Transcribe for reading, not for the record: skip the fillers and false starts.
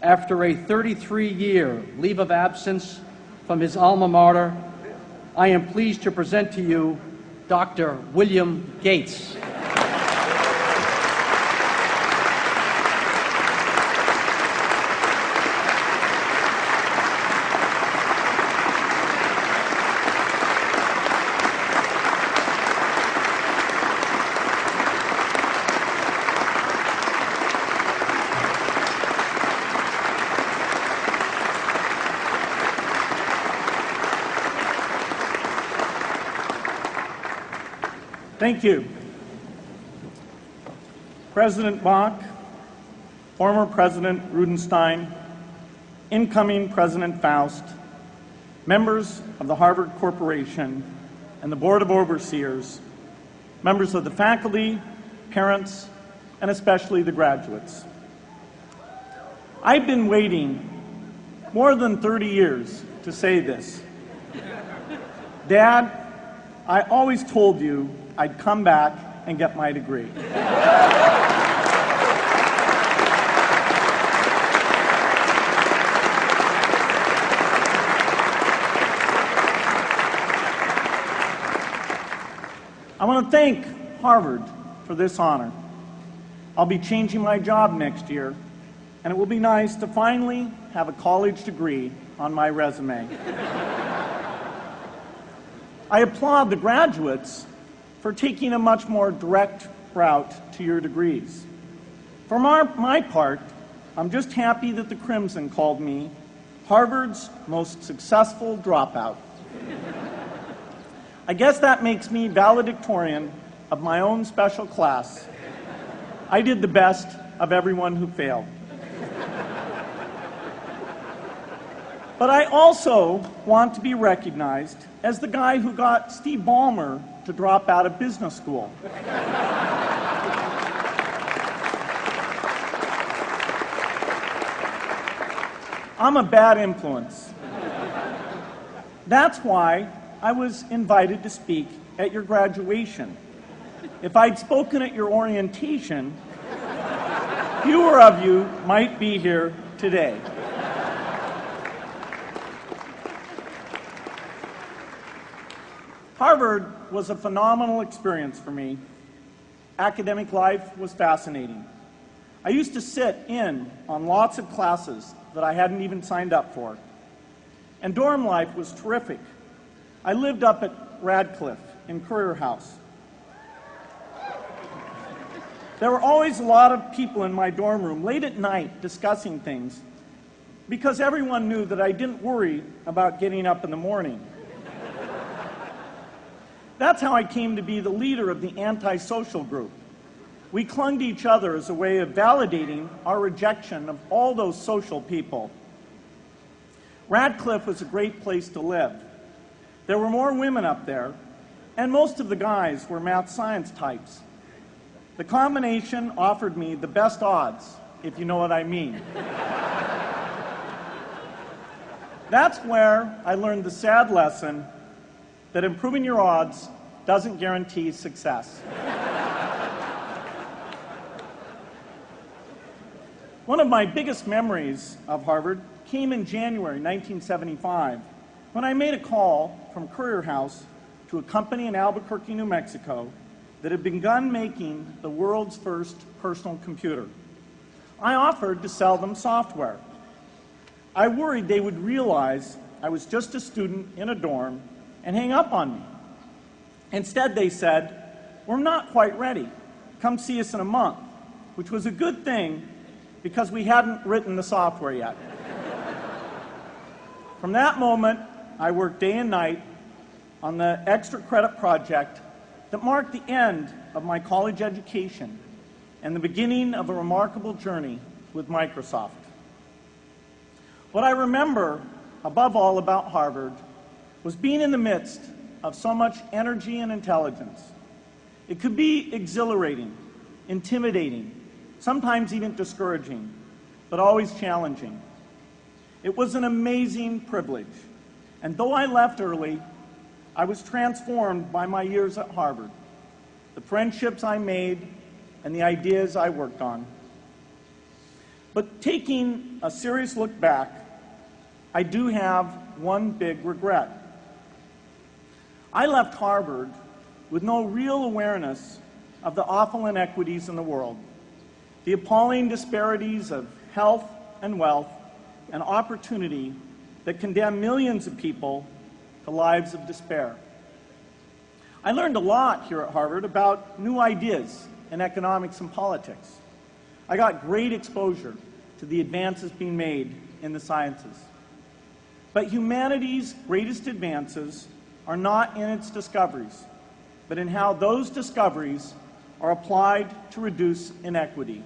After a 33-year leave of absence from his alma mater, I am pleased to present to you Dr. William Gates. Thank you. President Bach, former President Rudenstein, incoming President Faust, members of the Harvard Corporation and the Board of Overseers, members of the faculty, parents, and especially the graduates. I've been waiting more than 30 years to say this. Dad, I always told you I'd come back and get my degree. I want to thank Harvard for this honor. I'll be changing my job next year, and it will be nice to finally have a college degree on my resume. I applaud the graduates for taking a much more direct route to your degrees. For my part, I'm just happy that the Crimson called me Harvard's most successful dropout. I guess that makes me valedictorian of my own special class. I did the best of everyone who failed. But I also want to be recognized as the guy who got Steve Ballmer to drop out of business school. I'm a bad influence. That's why I was invited to speak at your graduation. If I'd spoken at your orientation, fewer of you might be here today. Harvard was a phenomenal experience for me. Academic life was fascinating. I used to sit in on lots of classes that I hadn't even signed up for. And dorm life was terrific. I lived up at Radcliffe in Currier House. There were always a lot of people in my dorm room late at night discussing things because everyone knew that I didn't worry about getting up in the morning. That's how I came to be the leader of the antisocial group. We clung to each other as a way of validating our rejection of all those social people. Radcliffe was a great place to live. There were more women up there, and most of the guys were math science types. The combination offered me the best odds, if you know what I mean. That's where I learned the sad lesson that improving your odds doesn't guarantee success. One of my biggest memories of Harvard came in January 1975 when I made a call from Currier House to a company in Albuquerque, New Mexico that had begun making the world's first personal computer. I offered to sell them software. I worried they would realize I was just a student in a dorm and hang up on me. Instead, they said, "We're not quite ready. Come see us in a month," which was a good thing because we hadn't written the software yet. From that moment, I worked day and night on the extra credit project that marked the end of my college education and the beginning of a remarkable journey with Microsoft. What I remember above all about Harvard was being in the midst of so much energy and intelligence. It could be exhilarating, intimidating, sometimes even discouraging, but always challenging. It was an amazing privilege, and though I left early, I was transformed by my years at Harvard, the friendships I made, and the ideas I worked on. But taking a serious look back, I do have one big regret. I left Harvard with no real awareness of the awful inequities in the world, the appalling disparities of health and wealth and opportunity that condemn millions of people to lives of despair. I learned a lot here at Harvard about new ideas in economics and politics. I got great exposure to the advances being made in the sciences. But humanity's greatest advances are not in its discoveries, but in how those discoveries are applied to reduce inequity.